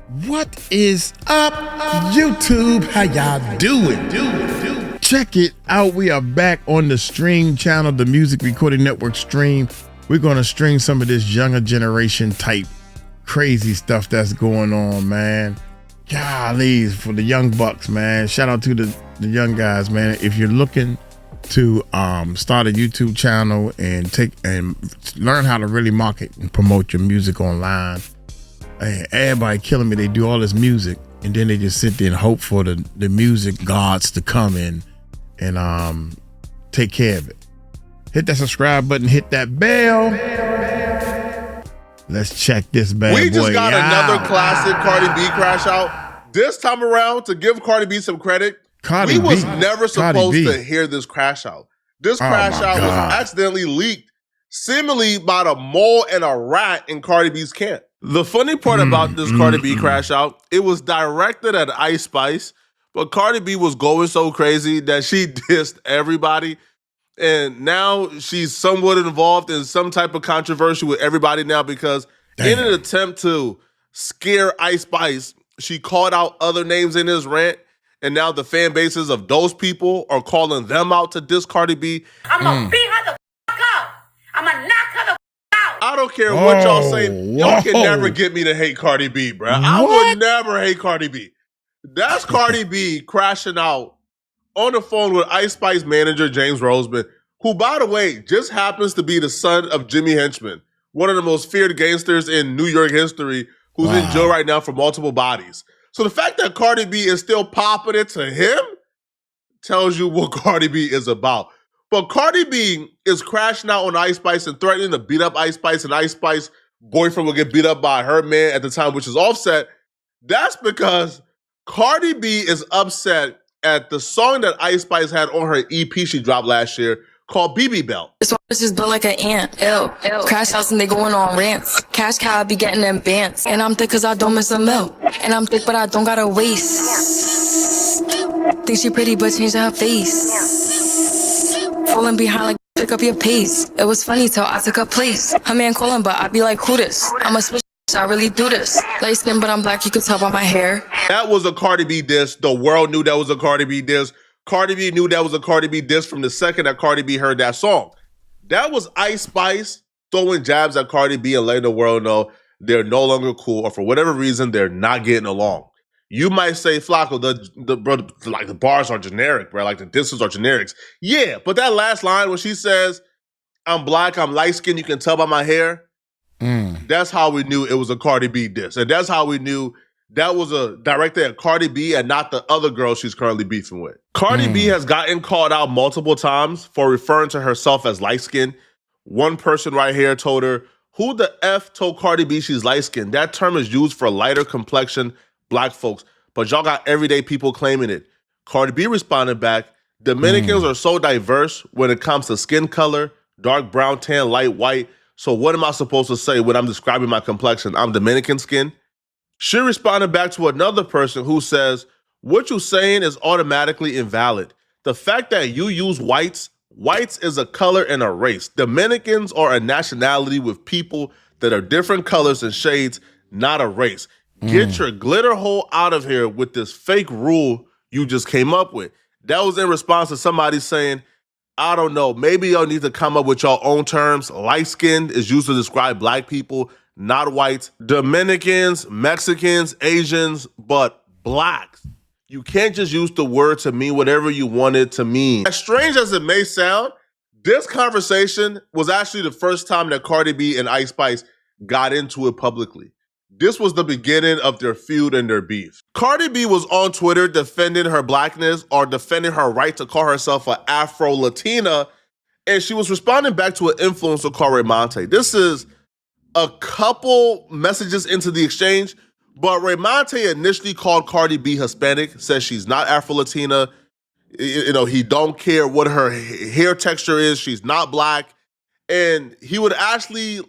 What is up, YouTube? How y'all doing? Check it out. We are back on the stream channel, the Music Recording Network stream. We're going to stream some of this younger generation type crazy stuff that's going on, man. Golly, for the young bucks, man. Shout out to the young guys, man. If you're looking to start a YouTube channel and learn how to really market and promote your music online, everybody killing me. They do all this music and then they just sit there and hope for the music gods to come in and take care of it. Hit that subscribe button, hit that bell. Let's check this bad boy. We just got another classic Cardi B crash out. This time around, to give Cardi B some credit, we was never supposed to hear this crash out. This crash out was accidentally leaked, seemingly by the mole and a rat in Cardi B's camp. The funny part about this Cardi B crash out, it was directed at Ice Spice, but Cardi B was going so crazy that she dissed everybody. And now she's somewhat involved in some type of controversy with everybody now because in an attempt to scare Ice Spice, she called out other names in his rant. And now the fan bases of those people are calling them out to diss Cardi B. I'm gonna beat her the fuck up. I'm gonna knock her the fuck out. I don't care what y'all say. Y'all can never get me to hate Cardi B, bro. I would never hate Cardi B. That's Cardi B crashing out on the phone with Ice Spice manager James Roseman, who, by the way, just happens to be the son of Jimmy Henchman, one of the most feared gangsters in New York history, who's in jail right now for multiple bodies. So the fact that Cardi B is still popping it to him tells you what Cardi B is about. But Cardi B is crashing out on Ice Spice and threatening to beat up Ice Spice, and Ice Spice's boyfriend will get beat up by her man at the time, which is Offset. That's because Cardi B is upset at the song that Ice Spice had on her EP she dropped last year called BB Belt. This one is just built like an ant. Ew. Crash house and they going on rants. Cash cow, I be getting them bands. And I'm thick cause I don't miss a meal. And I'm thick but I don't got a waist. Think she pretty but changing her face. Falling behind like pick up your pace. It was funny till I took her place. Her man calling but I be like, who this? I'm a switch, I really do this. Light skin but I'm black, you can tell by my hair. That was a Cardi B diss. The world knew that was a Cardi B diss. Cardi B knew that was a Cardi B diss from the second that Cardi B heard that song. That was Ice Spice throwing jabs at Cardi B and letting the world know they're no longer cool, or for whatever reason, they're not getting along. You might say, Flacco, the bars are generic, bro. Like the disses are generics. Yeah, but that last line when she says, I'm black, I'm light-skinned, you can tell by my hair, that's how we knew it was a Cardi B diss. And that's how we knew that was a directed at Cardi B and not the other girl she's currently beefing with. Cardi B has gotten called out multiple times for referring to herself as light-skinned. One person right here told her, who the F told Cardi B she's light-skinned? That term is used for lighter complexion black folks, but y'all got everyday people claiming it. Cardi B responded back, Dominicans are so diverse when it comes to skin color, dark brown, tan, light white. So what am I supposed to say when I'm describing my complexion? I'm Dominican skin? She responded back to another person who says, what you're saying is automatically invalid. The fact that you use whites is a color and a race. Dominicans are a nationality with people that are different colors and shades, not a race. Get your glitter hole out of here with this fake rule you just came up with. That was in response to somebody saying, I don't know, maybe y'all need to come up with your own terms. Light-skinned is used to describe black people, not whites, Dominicans, Mexicans, Asians, but blacks. You can't just use the word to mean whatever you want it to mean. As strange as it may sound, this conversation was actually the first time that Cardi B and Ice Spice got into it publicly. This was the beginning of their feud and their beef. Cardi B was on Twitter defending her blackness or defending her right to call herself an Afro-Latina, and she was responding back to an influencer called Raymonte. This is a couple messages into the exchange, but Raymonte initially called Cardi B Hispanic, says she's not Afro-Latina. You know, he don't care what her hair texture is. She's not black. And he would actually,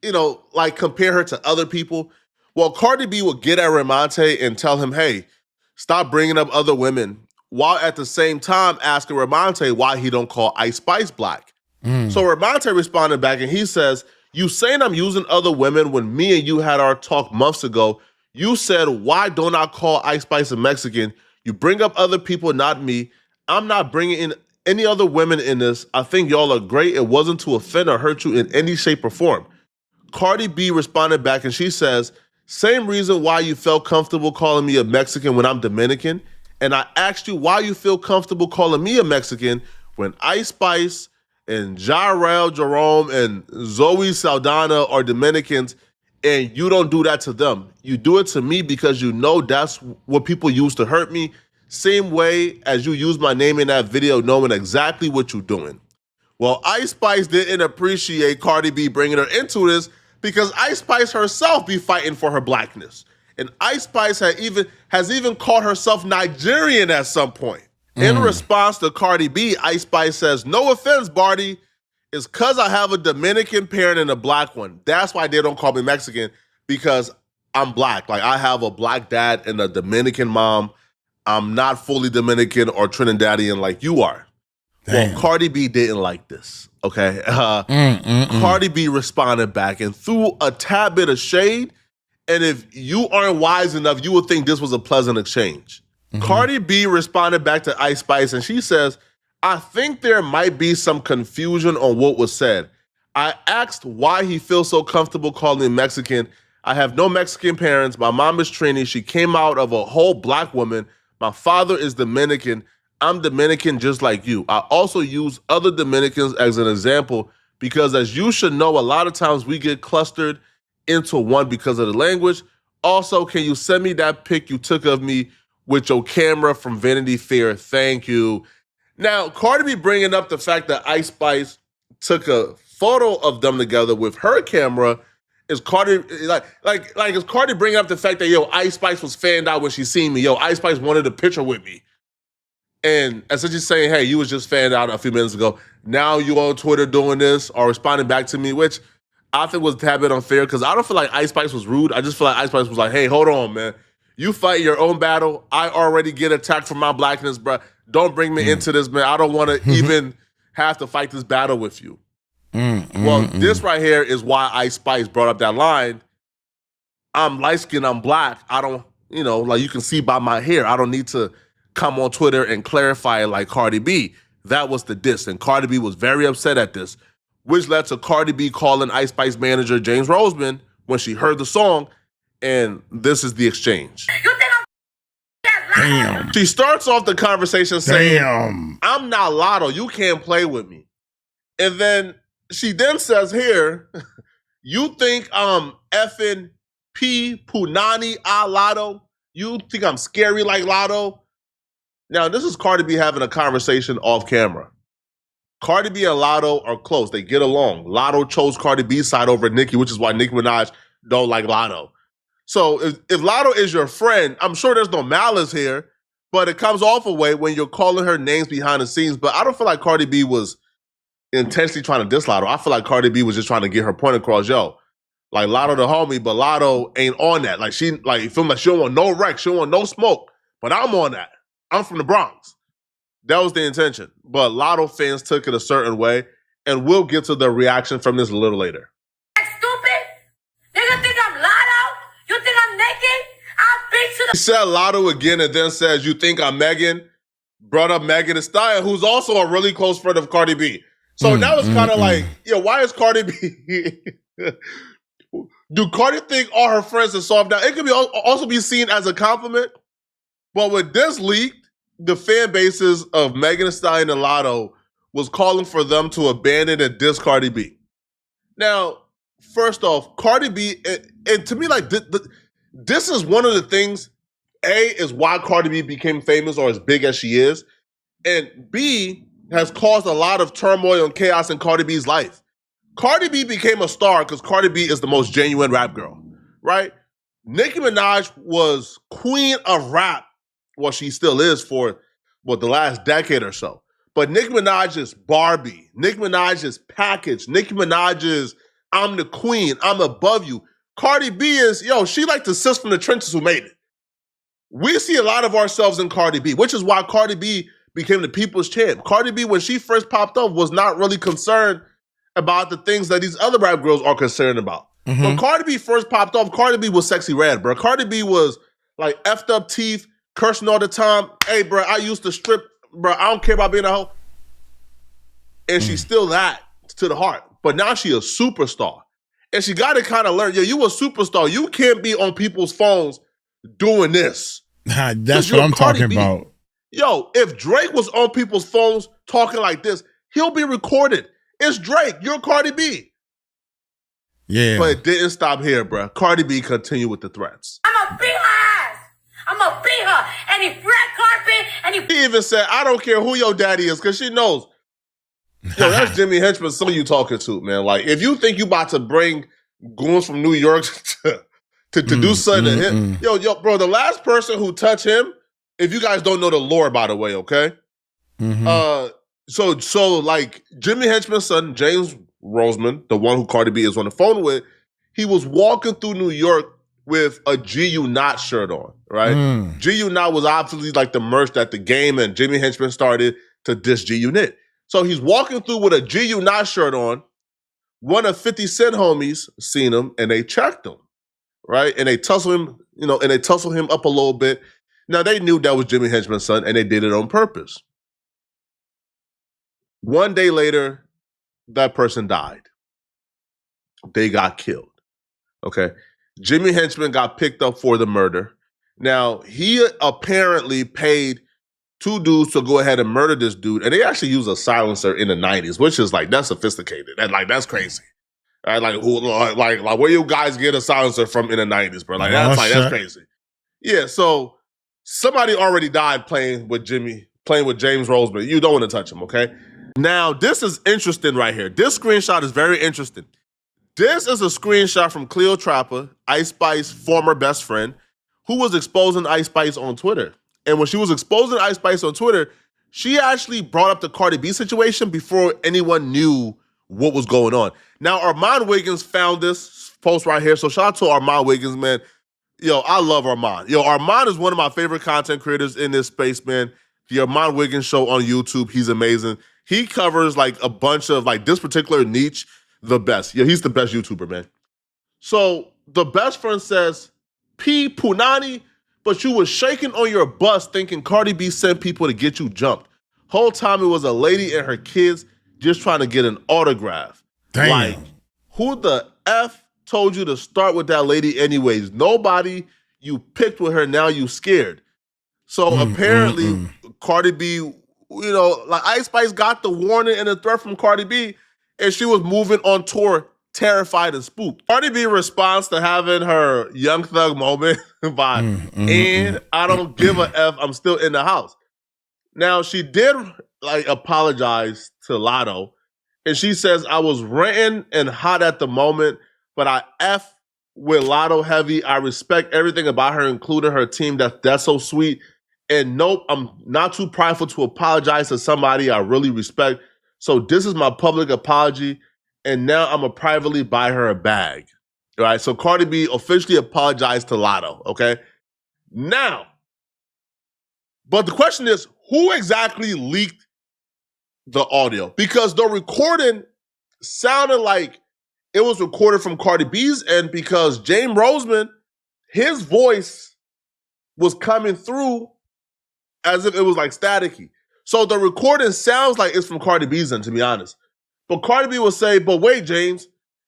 you know, like compare her to other people. Well, Cardi B would get at Raymonte and tell him, hey, stop bringing up other women, while at the same time asking Raymonte why he don't call Ice Spice black. So Raymonte responded back and he says, you saying I'm using other women when me and you had our talk months ago, You said, why don't I call Ice Spice a Mexican? You bring up other people, not me. I'm not bringing in any other women in this. I think y'all are great. It wasn't to offend or hurt you in any shape or form. Cardi B responded back and she says, same reason why you felt comfortable calling me a Mexican when I'm Dominican. And I asked you why you feel comfortable calling me a Mexican when Ice Spice and Jarrell Jerome and Zoe Saldana are Dominicans, and you don't do that to them. You do it to me because you know that's what people use to hurt me. Same way as you use my name in that video knowing exactly what you're doing. Well, Ice Spice didn't appreciate Cardi B bringing her into this because Ice Spice herself be fighting for her blackness. And Ice Spice has even called herself Nigerian at some point. In response to Cardi B, Ice Spice says, no offense, Barty, it's because I have a Dominican parent and a black one. That's why they don't call me Mexican, because I'm black. Like, I have a black dad and a Dominican mom. I'm not fully Dominican or Trinidadian like you are. Damn. Well, Cardi B didn't like this, okay? Cardi B responded back and threw a tad bit of shade, and if you aren't wise enough, you would think this was a pleasant exchange. Cardi B responded back to Ice Spice, and she says, I think there might be some confusion on what was said. I asked why he feels so comfortable calling me Mexican. I have no Mexican parents. My mom is Trini. She came out of a whole black woman. My father is Dominican. I'm Dominican just like you. I also use other Dominicans as an example because, as you should know, a lot of times we get clustered into one because of the language. Also, can you send me that pic you took of me with your camera from Vanity Fair? Thank you. Now, Cardi B bringing up the fact that Ice Spice took a photo of them together with her camera is Cardi is Cardi bringing up the fact that Ice Spice was fanned out when she seen me. Ice Spice wanted a picture with me. And essentially saying, hey, you was just fanned out a few minutes ago. Now you on Twitter doing this or responding back to me, which I think was a tad bit unfair because I don't feel like Ice Spice was rude. I just feel like Ice Spice was like, hey, hold on, man. You fight your own battle. I already get attacked for my blackness, bro. Don't bring me into this, man. I don't want to even have to fight this battle with you. This right here is why Ice Spice brought up that line. I'm light-skinned, I'm black. I don't, like you can see by my hair, I don't need to come on Twitter and clarify it like Cardi B. That was the diss, and Cardi B was very upset at this, which led to Cardi B calling Ice Spice manager James Roseman when she heard the song, and this is the exchange. You think Damn. She starts off the conversation saying, I'm not Lotto, you can't play with me. And then she then says here, you think I'm effing P Punani a Lotto? You think I'm scary like Lotto? Now, this is Cardi B having a conversation off camera. Cardi B and Lotto are close. They get along. Lotto chose Cardi B's side over Nicki, which is why Nicki Minaj don't like Lotto. So if Lotto is your friend, I'm sure there's no malice here, but it comes off a way when you're calling her names behind the scenes. But I don't feel like Cardi B was intentionally trying to diss Lotto. I feel like Cardi B was just trying to get her point across. Like Lotto the homie, but Lotto ain't on that. Like you feel like she don't want no wreck, she don't want no smoke. But I'm on that. I'm from the Bronx. That was the intention. But Lotto fans took it a certain way, and we'll get to the reaction from this a little later. stupid? Nigga think I'm Lotto? You think I'm naked? I'll beat you He said Lotto again and then says, you think I'm Megan? Brought up Megan Thee Stallion, who's also a really close friend of Cardi B. So now it's kind of like, why is Cardi B... Do Cardi think all her friends are soft now? It could be also be seen as a compliment. But with this leak, the fan bases of Megan Thee Stallion and Lotto was calling for them to abandon and diss Cardi B. Now, first off, Cardi B, and to me, like, this is one of the things, A, is why Cardi B became famous or as big as she is, and B, has caused a lot of turmoil and chaos in Cardi B's life. Cardi B became a star because Cardi B is the most genuine rap girl, right? Nicki Minaj was queen of rap, well, she still is for, the last decade or so. But Nicki Minaj is Barbie. Nicki Minaj is packaged. Nicki Minaj is, I'm the queen, I'm above you. Cardi B is, she like the sis from the trenches who made it. We see a lot of ourselves in Cardi B, which is why Cardi B became the people's champ. Cardi B, when she first popped up, was not really concerned about the things that these other rap girls are concerned about. When Cardi B first popped off, Cardi B was sexy red, bro. Cardi B was like effed up teeth, cursing all the time. Hey, bro, I used to strip, bro. I don't care about being a hoe. And she's still that to the heart. But now she a superstar. And she got to kind of learn, yo, you a superstar. You can't be on people's phones doing this. That's what I'm talking about. Yo, if Drake was on people's phones talking like this, he'll be recorded. It's Drake. You're Cardi B. Yeah. But it didn't stop here, bro. Cardi B continued with the threats. I'm going to beat her ass. I'm going to beat her. Any red carpet, any... She even said, I don't care who your daddy is, because she knows. Yo, that's Jimmy Henchman's son you talking to, man. Like, if you think you about to bring goons from New York to do something to him, yo, bro, the last person who touched him, if you guys don't know the lore, by the way, okay? So like, Jimmy Henchman's son, James Roseman, the one who Cardi B is on the phone with, he was walking through New York with a GU Not shirt on, right? GU Not was obviously like the merch that the game and Jimmy Henchman started to diss GU Nit. So he's walking through with a GU Not shirt on. One of 50 Cent homies seen him and they checked him, right? And they tussle him, up a little bit. Now they knew that was Jimmy Henchman's son and they did it on purpose. One day later, that person died. They got killed. Okay. Jimmy Henchman got picked up for the murder. Now, he apparently paid two dudes to go ahead and murder this dude, and they actually used a silencer in the 90s, which is like, that's sophisticated. And like, that's crazy. Right? Like where you guys get a silencer from in the 90s, bro? Like, that's crazy. Yeah, so somebody already died playing with James Roseman. You don't want to touch him, okay? Now, this is interesting right here. This screenshot is very interesting. This is a screenshot from Cleo Trapper, Ice Spice's former best friend, who was exposing Ice Spice on Twitter. And when she was exposing Ice Spice on Twitter, she actually brought up the Cardi B situation before anyone knew what was going on. Now, Armand Wiggins found this post right here. So shout out to Armand Wiggins, man. Yo, I love Armand. Yo, Armand is one of my favorite content creators in this space, man. The Armand Wiggins show on YouTube, he's amazing. He covers like a bunch of like this particular niche, the best. Yeah, he's the best YouTuber, man. So the best friend says, P. Punani, but you was shaking on your bus thinking Cardi B sent people to get you jumped. Whole time it was a lady and her kids just trying to get an autograph. Damn. Like, who the F told you to start with that lady anyways? Nobody. You picked with her, now you scared. So apparently Cardi B, like Ice Spice got the warning and the threat from Cardi B, and she was moving on tour terrified and spooked. Cardi B responds to having her Young Thug moment by, and I don't give a F, I'm still in the house. Now, she did like apologize to Lotto, and she says, I was ranting and hot at the moment, but I F with Lotto heavy. I respect everything about her, including her team. That's so sweet. And nope, I'm not too prideful to apologize to somebody I really respect. So this is my public apology. And now I'm going to privately buy her a bag. All right. So Cardi B officially apologized to Lotto. Okay. Now, but the question is, who exactly leaked the audio? Because the recording sounded like it was recorded from Cardi B's end, because James Roseman, his voice was coming through as if it was like staticky. So the recording sounds like it's from Cardi B's end, to be honest. But Cardi B will say, but wait, James,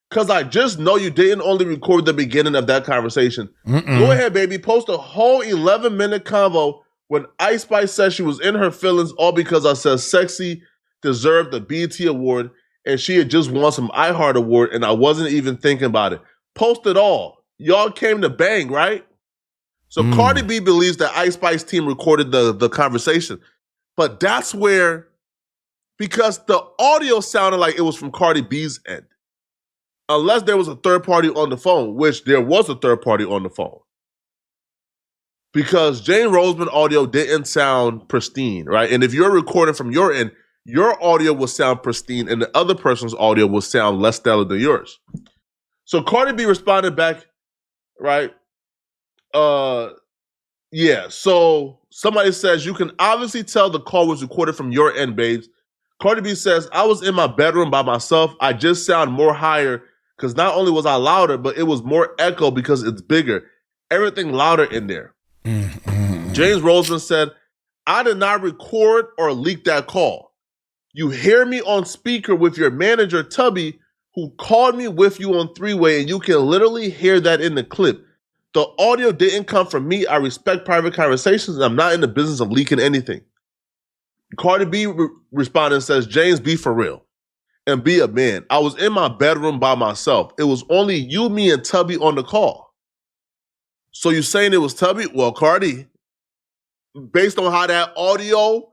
because I just know you didn't only record the beginning of that conversation. Go ahead, baby. Post a whole 11-minute convo when Ice Spice says she was in her feelings, all because I said Sexy deserved the BET award and she had just won some iHeart award and I wasn't even thinking about it. Post it all. Y'all came to bang, right? So Cardi B believes that Ice Spice team recorded the conversation. But that's where, because the audio sounded like it was from Cardi B's end. Unless there was a third party on the phone, which there was a third party on the phone. Because James Roseman audio didn't sound pristine, right? And if you're recording from your end, your audio will sound pristine and the other person's audio will sound less stellar than yours. So Cardi B responded back, right? Yeah, so somebody says, you can obviously tell the call was recorded from your end, babes. Cardi B says, I was in my bedroom by myself. I just sound more higher Because not only was I louder, but it was more echo because it's bigger. Everything louder in there. James Roseman said, I did not record or leak that call. You hear me on speaker with your manager, Tubby, who called me with you on three-way, and you can literally hear that in the clip. The audio didn't come from me. I respect private conversations, and I'm not in the business of leaking anything. Cardi B responded and says, James, be for real and be a man. I was in my bedroom by myself. It was only you, me, and Tubby on the call. So you saying it was Tubby? Well, Cardi, based on how that audio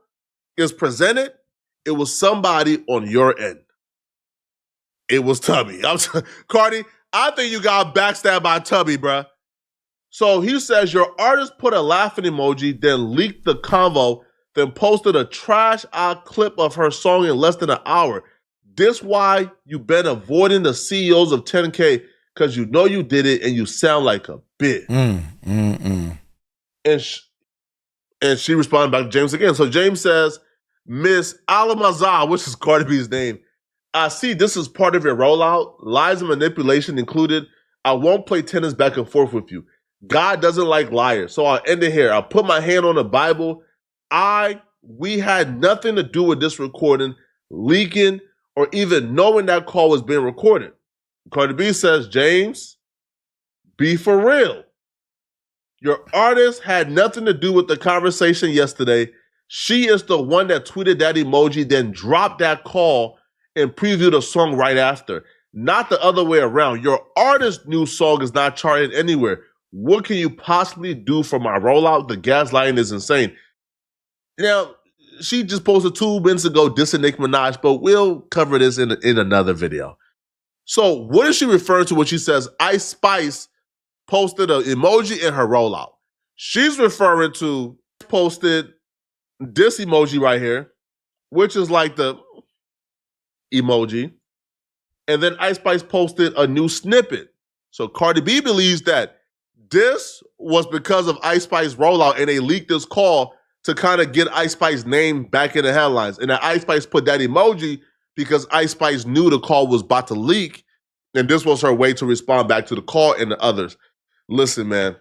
is presented, it was somebody on your end. It was Tubby. Cardi, I think you got backstabbed by Tubby, bruh. So he says your artist put a laughing emoji, then leaked the convo, then posted a trash-out clip of her song in less than an hour. This why you been avoiding the CEOs of 10K, because you know you did it and you sound like a bitch. And she responded back to James again. So James says, Miss Alamazar, which is Cardi B's name, I see this is part of your rollout. Lies and manipulation included. I won't play tennis back and forth with you. God doesn't like liars. So I'll end it here. I'll put my hand on the Bible. We had nothing to do with this recording, leaking, or even knowing that call was being recorded. Cardi B says, James, be for real. Your artist had nothing to do with the conversation yesterday. She is the one that tweeted that emoji, then dropped that call and previewed a song right after. Not the other way around. Your artist's new song is not charting anywhere. What can you possibly do for my rollout? The gaslighting is insane. Now, she just posted 2 minutes ago dissing Nicki Minaj, but we'll cover this in another video. So what is she referring to when she says Ice Spice posted an emoji in her rollout? She's referring to posted this emoji right here, which is like the emoji. And then Ice Spice posted a new snippet. So Cardi B believes that this was because of Ice Spice rollout and they leaked this call to kind of get Ice Spice's name back in the headlines. And then Ice Spice put that emoji because Ice Spice knew the call was about to leak, and this was her way to respond back to the call and the others. Listen, man,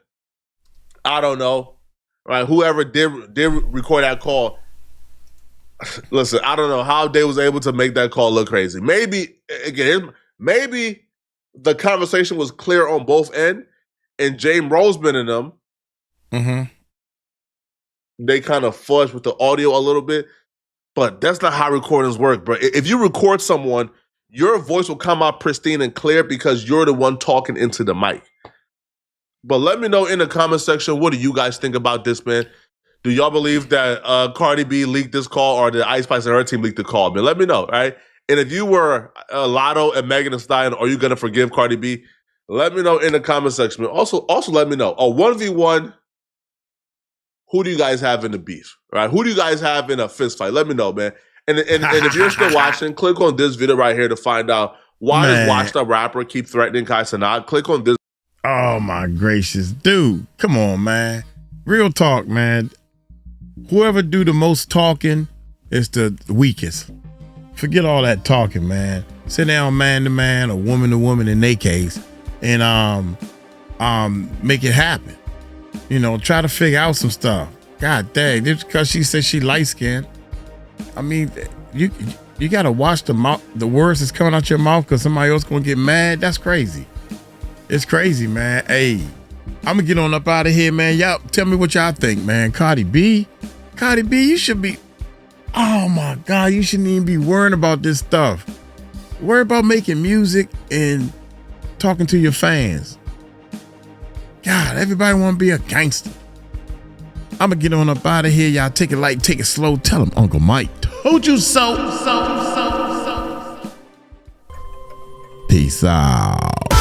I don't know, right? Whoever did record that call, listen, I don't know how they was able to make that call look crazy. Maybe the conversation was clear on both ends, and James Roseman and them, they kind of fudged with the audio a little bit, but that's not how recordings work, bro. If you record someone, your voice will come out pristine and clear because you're the one talking into the mic. But let me know in the comment section, what do you guys think about this, man? Do y'all believe that Cardi B leaked this call, or did Ice Spice and her team leak the call? Man, let me know, right? And if you were Lotto and Megan Thee Stallion, are you going to forgive Cardi B? Let me know in the comment section. Also let me know. A 1v1, who do you guys have in the beef? Right? Who do you guys have in a fist fight? Let me know, man. And if you're still watching, click on this video right here to find out why does Washed Up Rapper keep threatening Kai Cenat. Click on this. Oh my gracious, dude! Come on, man. Real talk, man. Whoever do the most talking is the weakest. Forget all that talking, man. Sit down, man to man, or woman to woman in their case, and make it happen. You know, try to figure out some stuff. God dang, just because she said she light skinned. I mean, you gotta watch the words that's coming out your mouth because somebody else gonna get mad. That's crazy. It's crazy, man. Hey, I'm gonna get on up out of here, man. Y'all tell me what y'all think, man. Cardi B, you should be. Oh my God, you shouldn't even be worrying about this stuff. Worry about making music and talking to your fans. God, everybody want to be a gangster. I'm going to get on up out of here. Y'all take it light, take it slow. Tell them Uncle Mike told you so. Peace out.